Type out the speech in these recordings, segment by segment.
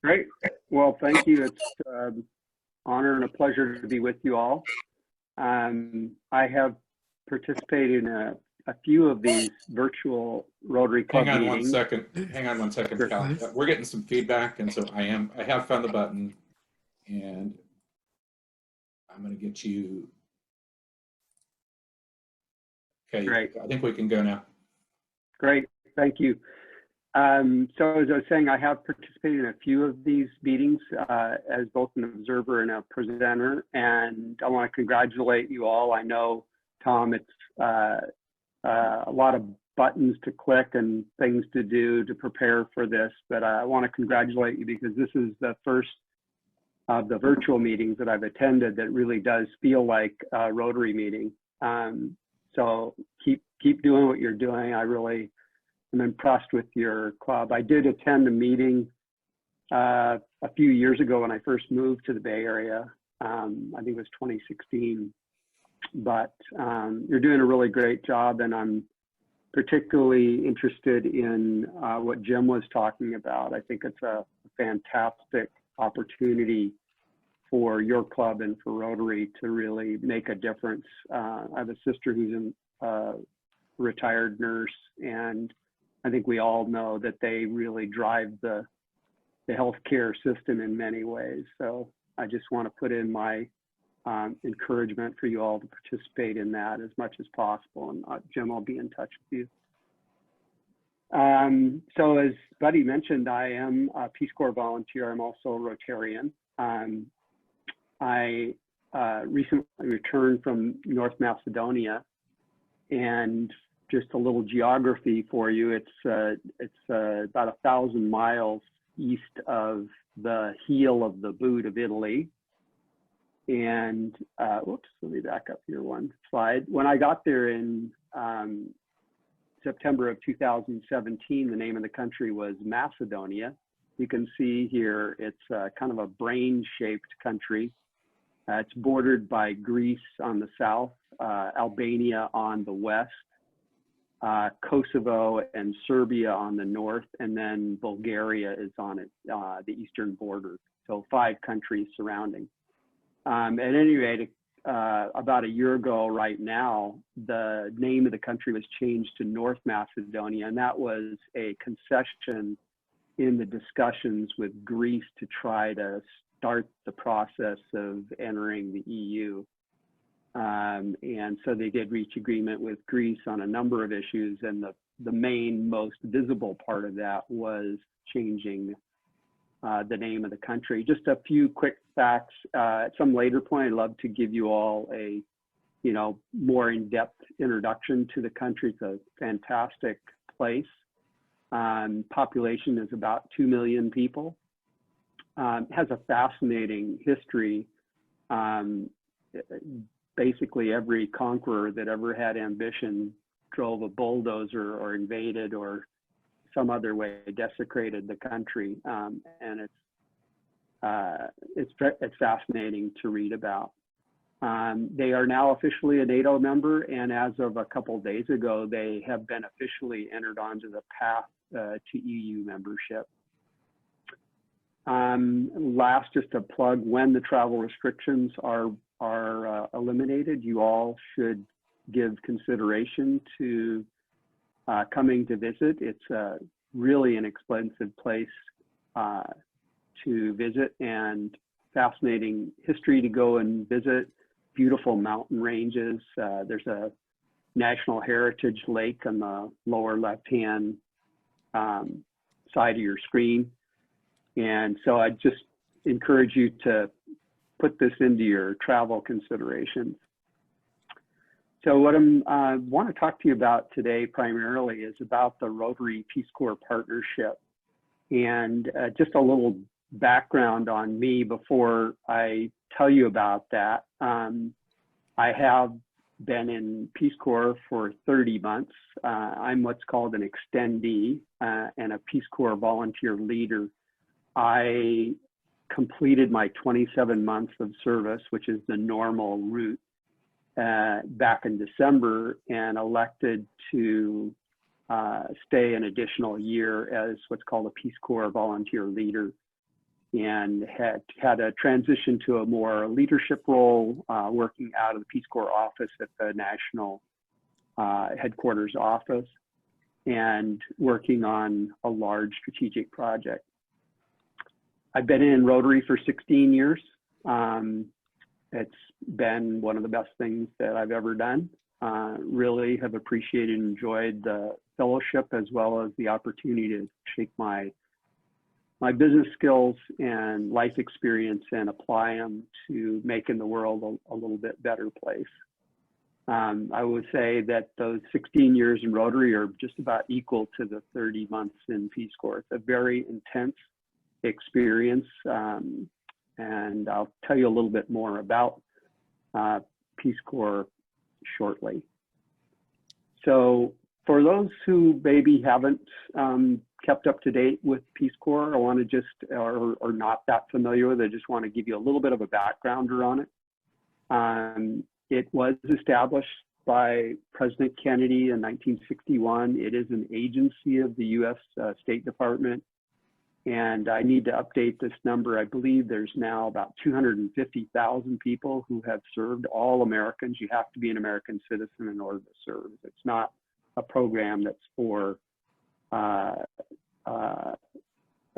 Great. Well, thank you. It's an honor and a pleasure to be with you all. I have participated in a few of these virtual Rotary Club Hang on meetings. 1 second. Hang on 1 second, Sure. Cal. We're getting some feedback, and so I have found the button, and I'm going to get you. Okay, Great. I think we can go now. Great. Thank you. So as I was saying, I have participated in a few of these meetings as both an observer and a presenter, and I want to congratulate you all. I know, Tom, it's a lot of buttons to click and things to do to prepare for this, but I want to congratulate you because this is the first of the virtual meetings that I've attended that really does feel like a Rotary meeting. So keep doing what you're doing. I really am impressed with your club. I did attend a meeting a few years ago when I first moved to the Bay Area. I think it was 2016. But you're doing a really great job, and I'm particularly interested in what Jim was talking about. I think it's a fantastic opportunity for your club and for Rotary to really make a difference. I have a sister who's a retired nurse, and I think we all know that they really drive the healthcare system in many ways. So I just want to put in my encouragement for you all to participate in that as much as possible. And Jim, I'll be in touch with you. So as Buddy mentioned, I am a Peace Corps volunteer. I'm also a Rotarian. I recently returned from North Macedonia, and just a little geography for you. It's about 1,000 miles east of the heel of the boot of Italy. And whoops, let me back up here one slide. When I got there in September of 2017, the name of the country was Macedonia. You can see here, it's kind of a brain-shaped country. It's bordered by Greece on the south, Albania on the west, Kosovo and Serbia on the north, and then Bulgaria is on it, the eastern border. So 5 countries surrounding. At any rate, about a year ago right now, the name of the country was changed to North Macedonia, and that was a concession in the discussions with Greece to try to start the process of entering the EU. And so they did reach agreement with Greece on a number of issues, and the main, most visible part of that was changing the name of the country. Just a few quick facts. At some later point, I'd love to give you all a, more in-depth introduction to the country. It's a fantastic place. Population is about 2 million people. Has a fascinating history. Basically, every conqueror that ever had ambition drove a bulldozer or invaded or some other way desecrated the country, and it's fascinating to read about. They are now officially a NATO member, and as of a couple of days ago, they have been officially entered onto the path to EU membership. Last, just a plug, when the travel restrictions are eliminated, you all should give consideration to coming to visit. It's really an inexpensive place to visit, and fascinating history to go and visit. Beautiful mountain ranges. There's a National Heritage Lake on the lower left-hand side of your screen. And so I just encourage you to put this into your travel considerations. So what I want to talk to you about today primarily is about the Rotary Peace Corps partnership, and just a little background on me before I tell you about that. I have been in Peace Corps for 30 months. I'm what's called an extendee and a Peace Corps volunteer leader. I completed my 27 months of service, which is the normal route, back in December, and elected to stay an additional year as what's called a Peace Corps volunteer leader. and had a transition to a more leadership role, working out of the Peace Corps office at the national headquarters office and working on a large strategic project. I've been in Rotary for 16 years. It's been one of the best things that I've ever done. Really have appreciated and enjoyed the fellowship as well as the opportunity to take my business skills and life experience and apply them to making the world a little bit better place. I would say that those 16 years in Rotary are just about equal to the 30 months in Peace Corps. It's a very intense experience, and I'll tell you a little bit more about Peace Corps shortly. So for those who maybe haven't kept up to date with Peace Corps, I want to just, or not that familiar with it, I just want to give you a little bit of a backgrounder on it. It was established by President Kennedy in 1961. It is an agency of the U.S. State Department. And I need to update this number. I believe there's now about 250,000 people who have served, all Americans. You have to be an American citizen in order to serve. It's not a program that's for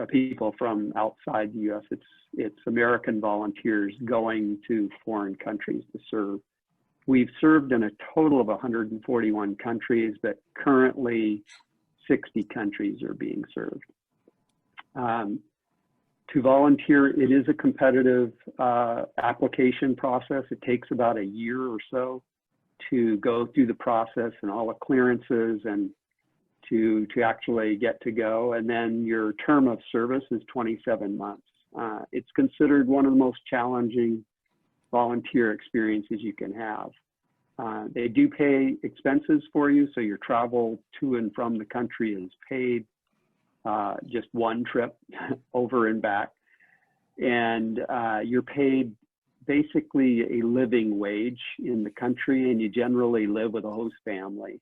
people from outside the U.S. It's American volunteers going to foreign countries to serve. We've served in a total of 141 countries, but currently 60 countries are being served. To volunteer, it is a competitive application process. It takes about a year or so to go through the process and all the clearances and to actually get to go. And then your term of service is 27 months. It's considered one of the most challenging volunteer experiences you can have. They do pay expenses for you, so your travel to and from the country is paid. Just one trip over and back. And you're paid basically a living wage in the country, and you generally live with a host family.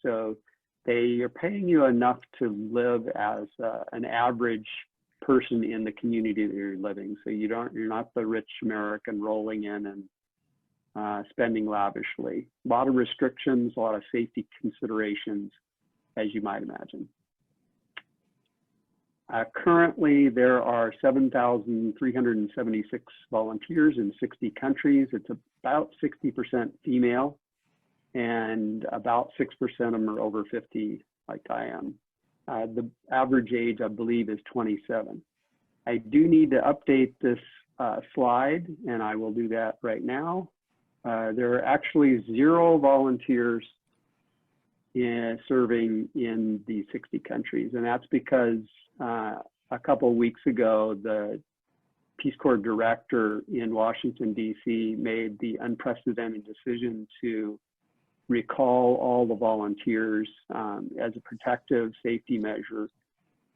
So they are paying you enough to live as an average person in the community that you're living. So you're not the rich American rolling in and spending lavishly. A lot of restrictions, a lot of safety considerations, as you might imagine. Currently, there are 7,376 volunteers in 60 countries. It's about 60% female, and about 6% of them are over 50, like I am. The average age, I believe, is 27. I do need to update this slide, and I will do that right now. There are actually 0 volunteers serving in the 60 countries, and that's because a couple of weeks ago, the Peace Corps director in Washington, D.C. made the unprecedented decision to recall all the volunteers as a protective safety measure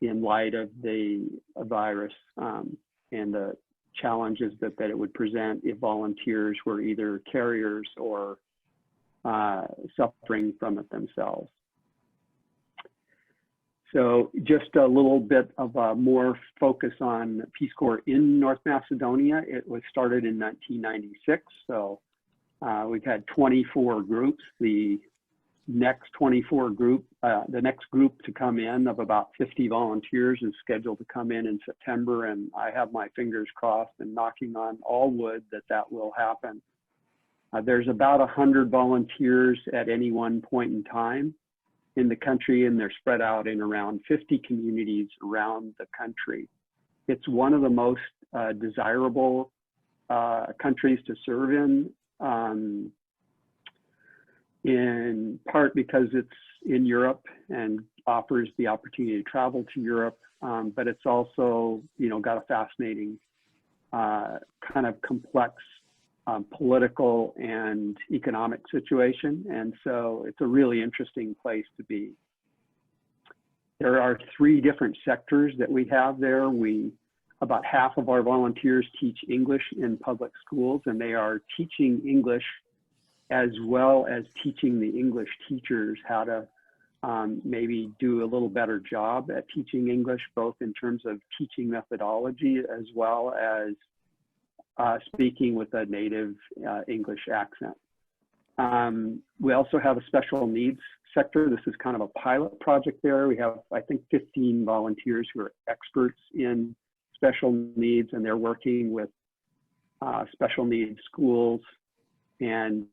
in light of the virus and the challenges that it would present if volunteers were either carriers or suffering from it themselves. So just a little bit of more focus on Peace Corps in North Macedonia. It was started in 1996, so we've had 24 groups. The next 24 group, the next group to come in of about 50 volunteers is scheduled to come in September, and I have my fingers crossed and knocking on all wood that will happen. There's about 100 volunteers at any one point in time in the country, and they're spread out in around 50 communities around the country. It's one of the most desirable countries to serve in part because it's in Europe and offers the opportunity to travel to Europe, but it's also, got a fascinating kind of complex political and economic situation. And so it's a really interesting place to be. There are 3 different sectors that we have there. About half of our volunteers teach English in public schools, and they are teaching English as well as teaching the English teachers how to maybe do a little better job at teaching English, both in terms of teaching methodology as well as speaking with a native English accent. We also have a special needs sector. This is kind of a pilot project there. We have, I think, 15 volunteers who are experts in special needs, and they're working with special needs schools and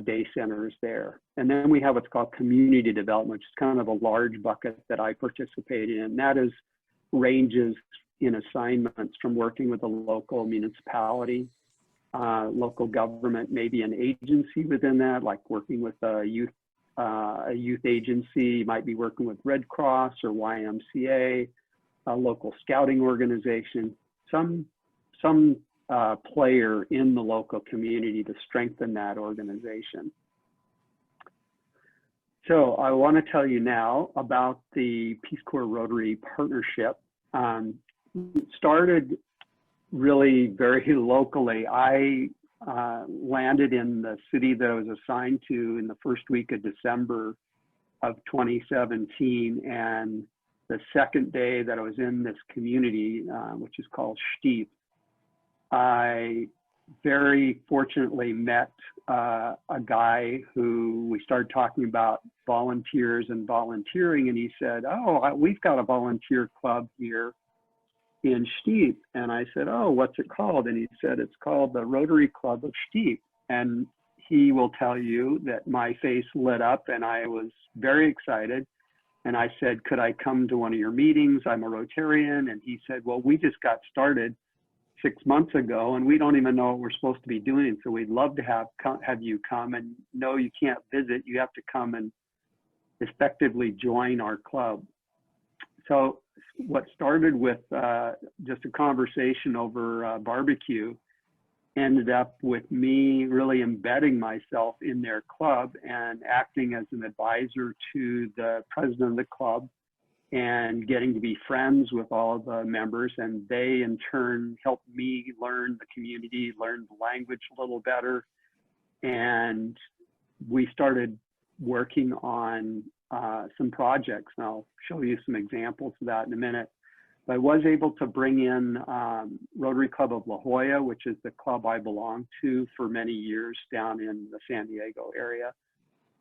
day centers there. And then we have what's called community development, which is kind of a large bucket that I participate in. And that is ranges in assignments from working with a local municipality, local government, maybe an agency within that, like working with a youth agency. You might be working with Red Cross or YMCA, a local scouting organization, some player in the local community to strengthen that organization. So I want to tell you now about the Peace Corps Rotary partnership. It started really very locally. I landed in the city that I was assigned to in the first week of December of 2017, and the second day that I was in this community, which is called Steep, I very fortunately met a guy who we started talking about volunteers and volunteering, and he said, "Oh, we've got a volunteer club here in Steep." And I said, "Oh, what's it called?" And he said, "It's called the Rotary Club of Steep." And he will tell you that my face lit up and I was very excited. And I said, "Could I come to one of your meetings? I'm a Rotarian." And he said, "Well, we just got started 6 months ago and we don't even know what we're supposed to be doing. So we'd love to have you come, and no, you can't visit. You have to come and effectively join our club." So what started with just a conversation over barbecue ended up with me really embedding myself in their club and acting as an advisor to the president of the club and getting to be friends with all of the members. And they in turn helped me learn the community, learn the language a little better. And we started working on some projects. And I'll show you some examples of that in a minute. But I was able to bring in Rotary Club of La Jolla, which is the club I belonged to for many years down in the San Diego area.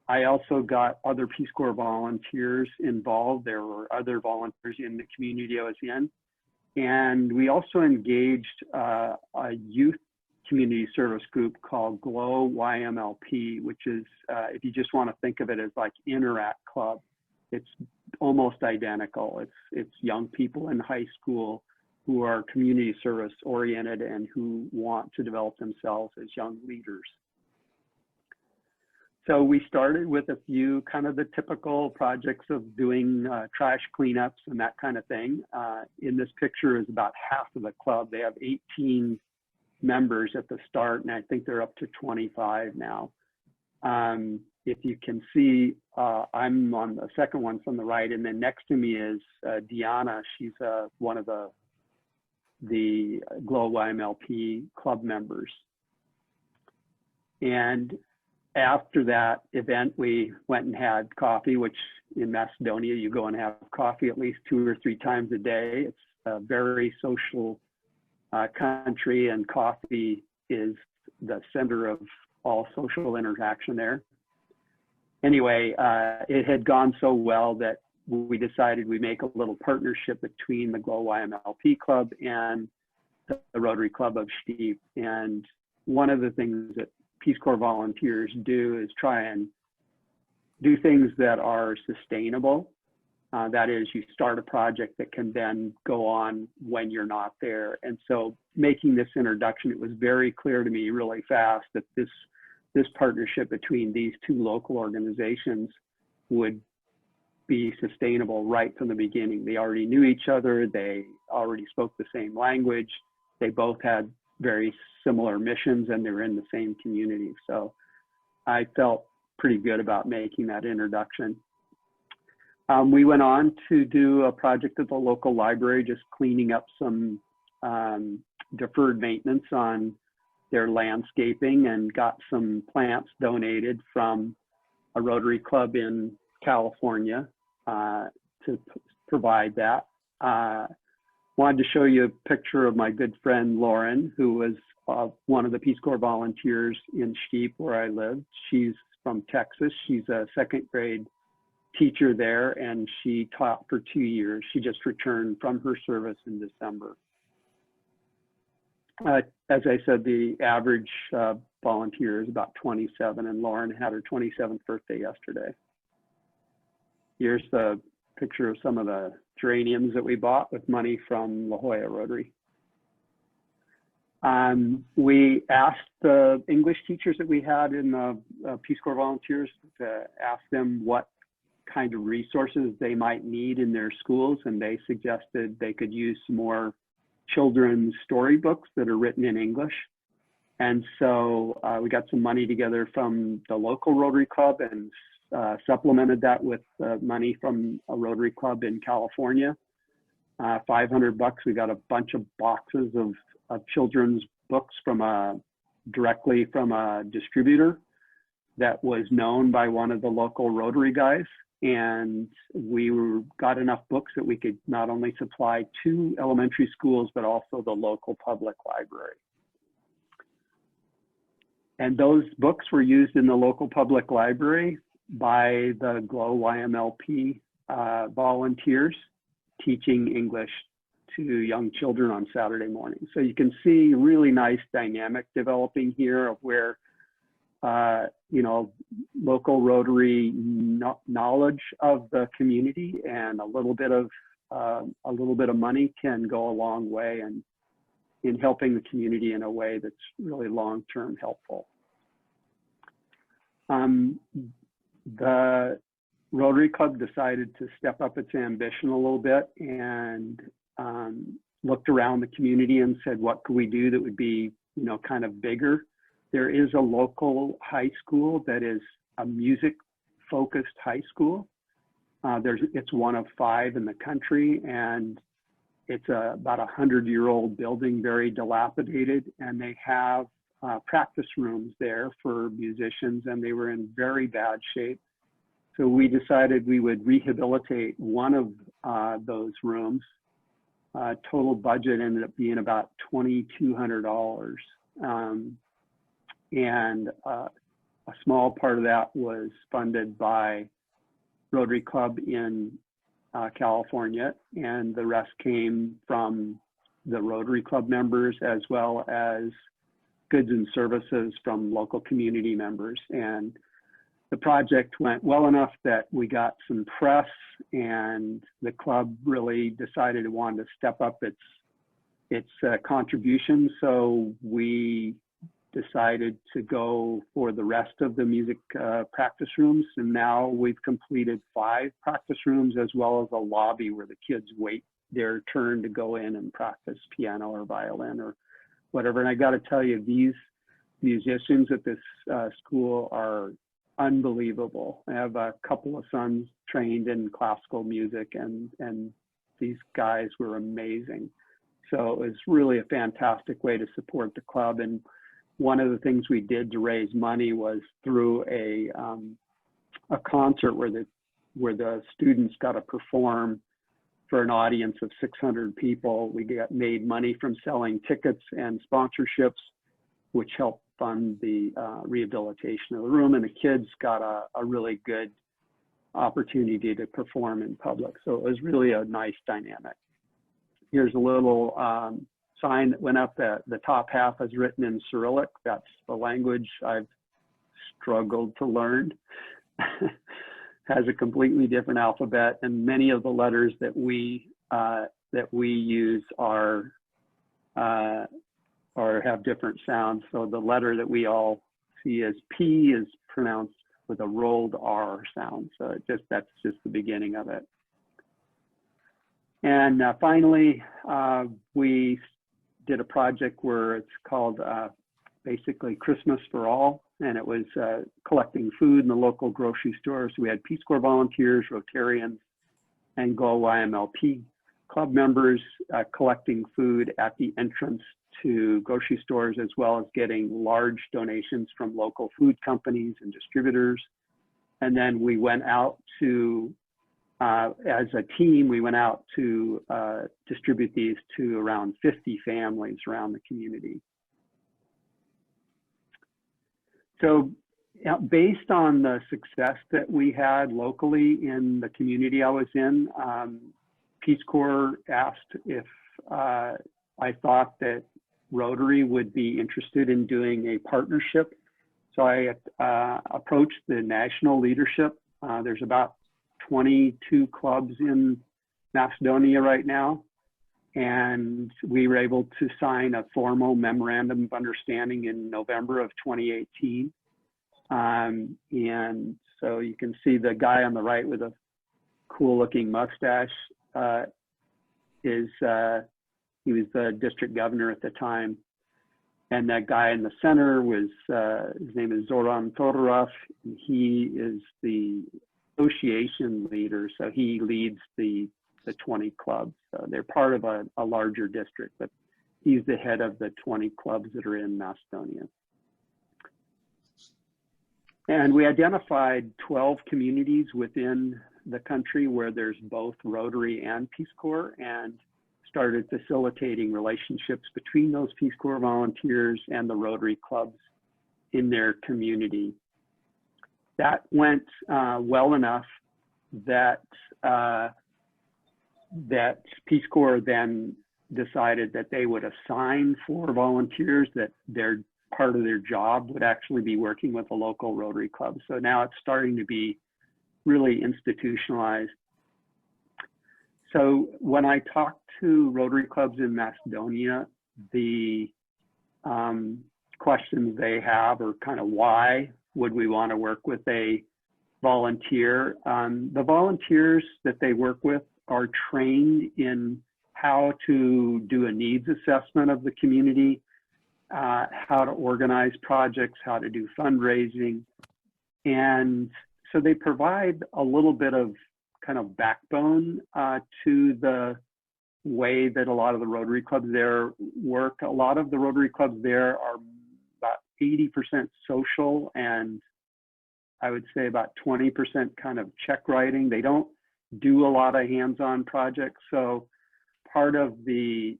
I also got other Peace Corps volunteers involved. There were other volunteers in the community I was in. And we also engaged a youth community service group called Glow YMLP, which is, if you just want to think of it as like Interact Club, it's almost identical. It's young people in high school who are community service oriented and who want to develop themselves as young leaders. So we started with a few kind of the typical projects of doing trash cleanups and that kind of thing. In this picture is about half of the club. They have 18 members at the start, and I think they're up to 25 now. If you can see, I'm on the second one from the right, and then next to me is Deanna. She's one of the Glow YMLP club members. And after that event, we went and had coffee, which in Macedonia, you go and have coffee at least 2 or 3 times a day. It's a very social country, and coffee is the center of all social interaction there. Anyway, it had gone so well that we decided we make a little partnership between the Glow YMLP Club and the Rotary Club of Steep. And one of the things that Peace Corps volunteers do is try and do things that are sustainable. That is, you start a project that can then go on when you're not there. And so making this introduction, it was very clear to me really fast that this partnership between these 2 local organizations would be sustainable right from the beginning. They already knew each other. They already spoke the same language. They both had very similar missions, and they were in the same community. So I felt pretty good about making that introduction. We went on to do a project at the local library, just cleaning up some deferred maintenance on their landscaping, and got some plants donated from a Rotary Club in California to provide that. Wanted to show you a picture of my good friend Lauren, who was one of the Peace Corps volunteers in Sheep, where I lived. She's from Texas. She's a second grade teacher there, and she taught for 2 years. She just returned from her service in December. As I said, the average volunteer is about 27, and Lauren had her 27th birthday yesterday. Here's the picture of some of the geraniums that we bought with money from La Jolla Rotary. We asked the English teachers that we had in the Peace Corps volunteers to ask them what kind of resources they might need in their schools, and they suggested they could use some more children's storybooks that are written in English. And so we got some money together from the local Rotary Club and supplemented that with money from a Rotary Club in California. $500. We got a bunch of boxes of children's books from directly from a distributor that was known by one of the local Rotary guys. And we got enough books that we could not only supply 2 elementary schools, but also the local public library. And those books were used in the local public library by the GLOW YMLP volunteers teaching English to young children on Saturday morning. So you can see really nice dynamic developing here of where you know, local Rotary knowledge of the community and a little bit of money can go a long way in helping the community in a way that's really long-term helpful. The Rotary Club decided to step up its ambition a little bit and looked around the community and said, what could we do that would be, you know, kind of bigger? There is a local high school that is a music-focused high school. It's one of 5 in the country, and it's about a 100-year-old building, very dilapidated, and they have practice rooms there for musicians, and they were in very bad shape. So we decided we would rehabilitate one of those rooms. Total budget ended up being about $2,200. And a small part of that was funded by Rotary Club in California, and the rest came from the Rotary Club members as well as goods and services from local community members. And the project went well enough that we got some press, and the club really decided it wanted to step up its contribution. So we decided to go for the rest of the music practice rooms, and now we've completed 5 practice rooms as well as a lobby where the kids wait their turn to go in and practice piano or violin or whatever. And I got to tell you, these musicians at this school are unbelievable. I have a couple of sons trained in classical music, and these guys were amazing. So it was really a fantastic way to support the club. And one of the things we did to raise money was through a concert where the students got to perform for an audience of 600 people. We made money from selling tickets and sponsorships, which helped fund the rehabilitation of the room, and the kids got a really good opportunity to perform in public. So it was really a nice dynamic. Here's a little sign that went up. The top half is written in Cyrillic. That's the language I've struggled to learn. Has a completely different alphabet, and many of the letters that we use are have different sounds. So the letter that we all see as P is pronounced with a rolled R sound. So that's just the beginning of it. And finally, we did a project where it's called basically Christmas for All, and it was collecting food in the local grocery stores. We had Peace Corps volunteers, Rotarians, and GLOW YMLP club members collecting food at the entrance to grocery stores, as well as getting large donations from local food companies and distributors. And then we went out to, as a team, we went out to distribute these to around 50 families around the community. So based on the success that we had locally in the community I was in, Peace Corps asked if I thought that Rotary would be interested in doing a partnership. So I approached the national leadership. There's about 22 clubs in Macedonia right now. And we were able to sign a formal memorandum of understanding in November of 2018. And so you can see the guy on the right with a cool looking mustache he was the district governor at the time. And that guy in the center was, his name is Zoran Todorov. He is the association leader. So he leads the 20 clubs. So they're part of a larger district, but he's the head of the 20 clubs that are in Macedonia. And we identified 12 communities within the country where there's both Rotary and Peace Corps, and started facilitating relationships between those Peace Corps volunteers and the Rotary clubs in their community. That went well enough that that Peace Corps then decided that they would assign 4 volunteers, that their part of their job would actually be working with a local Rotary club. So now it's starting to be really institutionalized. So when I talk to Rotary clubs in Macedonia, the questions they have are kind of, why would we want to work with a volunteer? The volunteers that they work with are trained in how to do a needs assessment of the community, how to organize projects, how to do fundraising. And so they provide a little bit of kind of backbone to the way that a lot of the Rotary clubs there work. A lot of the Rotary clubs there are about 80% social, and I would say about 20% kind of check writing. They don't do a lot of hands-on projects. So part of the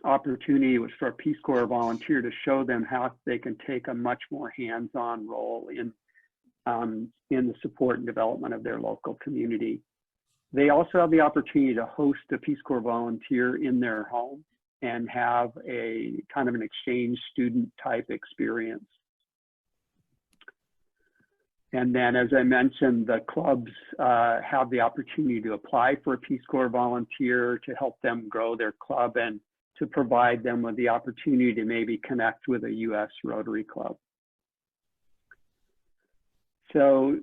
opportunity was for a Peace Corps volunteer to show them how they can take a much more hands-on role in the support and development of their local community. They also have the opportunity to host a Peace Corps volunteer in their home and have a kind of an exchange student type experience. And then, as I mentioned, the clubs have the opportunity to apply for a Peace Corps volunteer to help them grow their club and to provide them with the opportunity to maybe connect with a U.S. Rotary club. So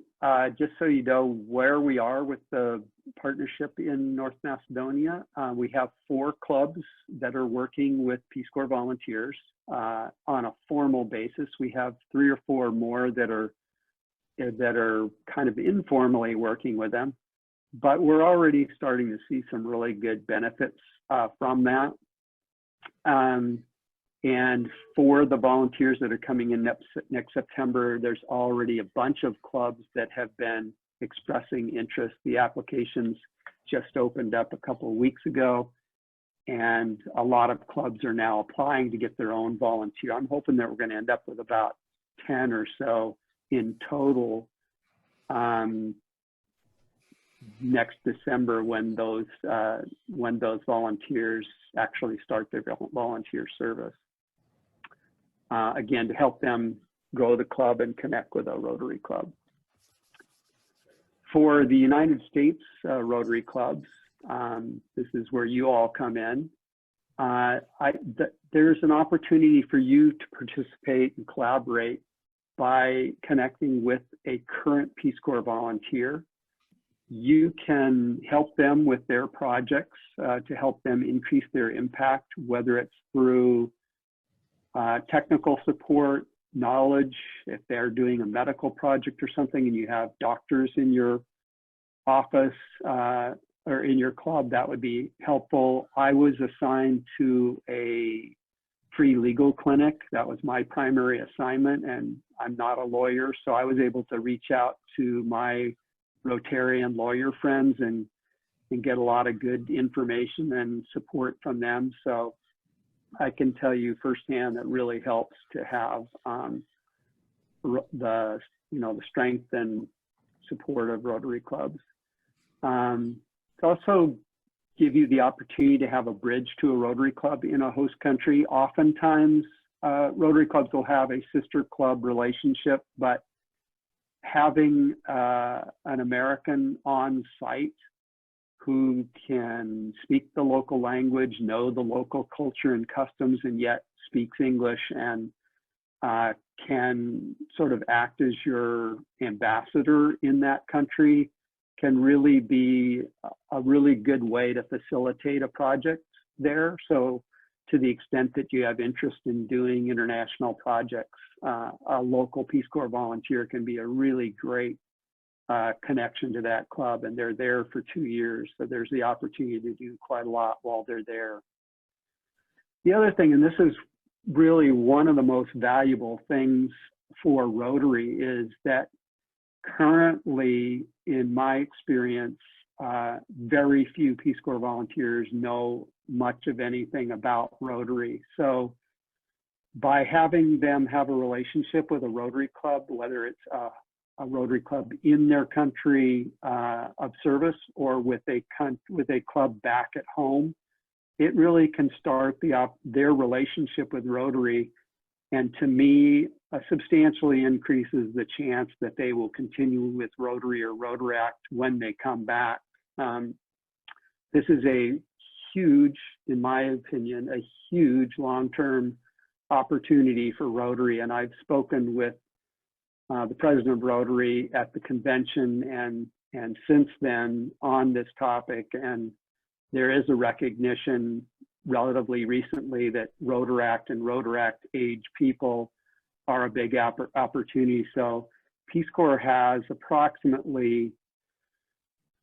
just so you know where we are with the partnership in North Macedonia, we have 4 clubs that are working with Peace Corps volunteers on a formal basis. We have 3 or 4 more that are kind of informally working with them, but we're already starting to see some really good benefits from that. And for the volunteers that are coming in next September, there's already a bunch of clubs that have been expressing interest. The applications just opened up a couple of weeks ago, and a lot of clubs are now applying to get their own volunteer. I'm hoping that we're going to end up with about 10 or so in total next December when those volunteers actually start their volunteer service. Again, to help them grow the club and connect with a Rotary club. For the United States Rotary clubs, this is where you all come in. There's an opportunity for you to participate and collaborate by connecting with a current Peace Corps volunteer. You can help them with their projects to help them increase their impact, whether it's through technical support, knowledge. If they're doing a medical project or something and you have doctors in your office or in your club, that would be helpful. I was assigned to a free legal clinic. That was my primary assignment, and I'm not a lawyer, so I was able to reach out to my Rotarian lawyer friends and get a lot of good information and support from them. So I can tell you firsthand that really helps to have the strength and support of Rotary clubs. To also give you the opportunity to have a bridge to a Rotary club in a host country. Oftentimes, Rotary clubs will have a sister club relationship, but having an American on site who can speak the local language, know the local culture and customs, and yet speaks English and can sort of act as your ambassador in that country can really be a really good way to facilitate a project there. So to the extent that you have interest in doing international projects, a local Peace Corps volunteer can be a really great connection to that club, and they're there for 2 years. So there's the opportunity to do quite a lot while they're there. The other thing, and this is really one of the most valuable things for Rotary, is that currently, in my experience, very few Peace Corps volunteers know much of anything about Rotary. So by having them have a relationship with a Rotary club, whether it's a Rotary club in their country of service or with a club back at home, it really can start their relationship with Rotary, and to me, substantially increases the chance that they will continue with Rotary or Rotaract when they come back. This is a huge, in my opinion, a huge long-term opportunity for Rotary, and I've spoken with the president of Rotary at the convention and since then on this topic, and there is a recognition relatively recently that Rotaract and Rotaract age people are a big opportunity. So Peace Corps has approximately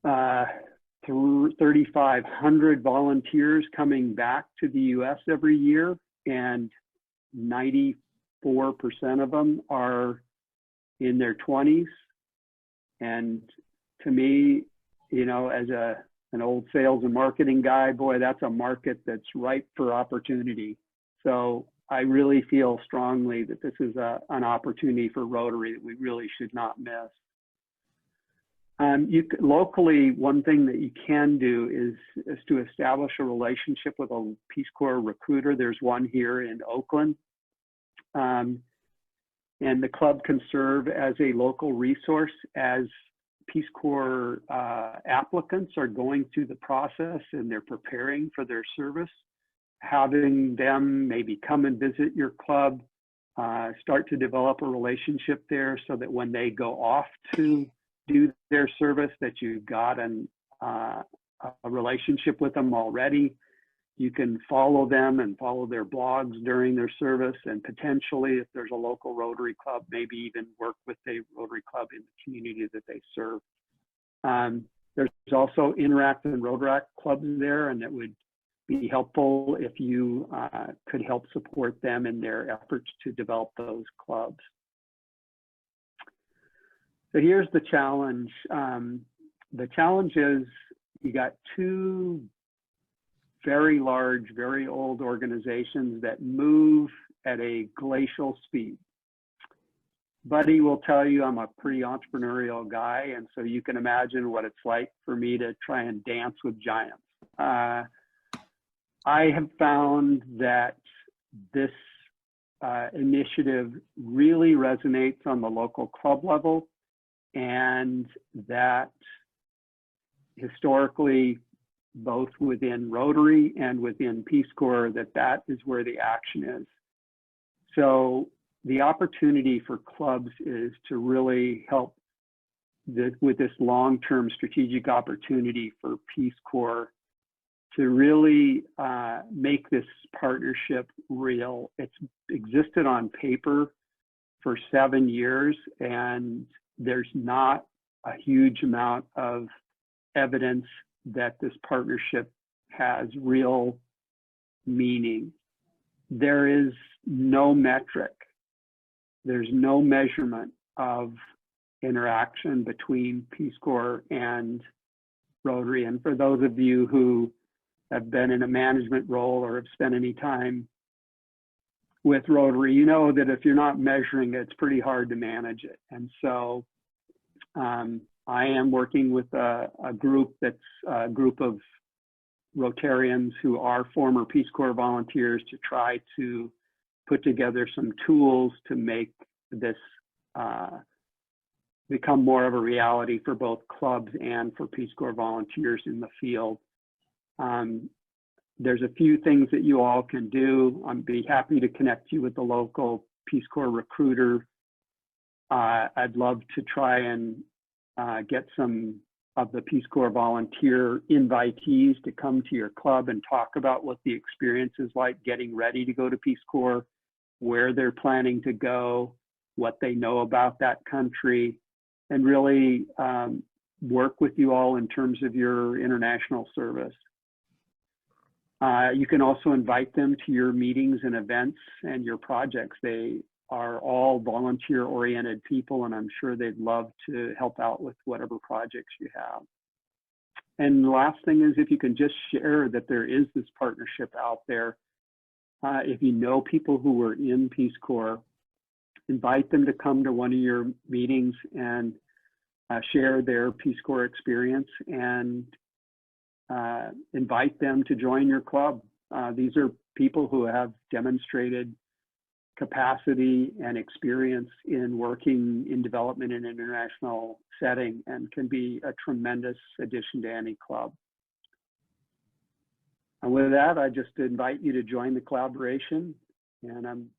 3,500 volunteers coming back to the US every year, and 94% of them are in their 20s. And to me, you know, as an old sales and marketing guy, boy, that's a market that's ripe for opportunity. So I really feel strongly that this is an opportunity for Rotary that we really should not miss. Locally, one thing that you can do is to establish a relationship with a Peace Corps recruiter. There's one here in Oakland. And the club can serve as a local resource as Peace Corps applicants are going through the process and they're preparing for their service. Having them maybe come and visit your club, start to develop a relationship there so that when they go off to do their service, that you've got a relationship with them already. You can follow them and follow their blogs during their service, and potentially, if there's a local Rotary club, maybe even work with a Rotary club in the community that they serve. There's also Interact and Rotaract clubs there, and it would be helpful if you could help support them in their efforts to develop those clubs. So here's the challenge. The challenge is you got two very large, very old organizations that move at a glacial speed. Buddy will tell you I'm a pretty entrepreneurial guy, and so you can imagine what it's like for me to try and dance with giants. I have found that this initiative really resonates on the local club level, and that historically, both within Rotary and within Peace Corps, that is where the action is. So the opportunity for clubs is to really help with this long-term strategic opportunity for Peace Corps to really make this partnership real. It's existed on paper for 7 years, and there's not a huge amount of evidence that this partnership has real meaning. there is no metric, there's no measurement of interaction between Peace Corps and Rotary. And for those of you who have been in a management role or have spent any time with Rotary, you know that if you're not measuring it, it's pretty hard to manage it. And so I am working with a group that's a group of Rotarians who are former Peace Corps volunteers to try to put together some tools to make this become more of a reality for both clubs and for Peace Corps volunteers in the field. There's a few things that you all can do. I'd be happy to connect you with the local Peace Corps recruiter. I'd love to try and get some of the Peace Corps volunteer invitees to come to your club and talk about what the experience is like getting ready to go to Peace Corps, where they're planning to go, what they know about that country, and really work with you all in terms of your international service. You can also invite them to your meetings and events and your projects. They are all volunteer-oriented people, and I'm sure they'd love to help out with whatever projects you have. And the last thing is, if you can just share that there is this partnership out there. If you know people who were in Peace Corps, invite them to come to one of your meetings and share their Peace Corps experience, and invite them to join your club. These are people who have demonstrated capacity and experience in working in development in an international setting and can be a tremendous addition to any club. And with that, I just invite you to join the collaboration, and I'm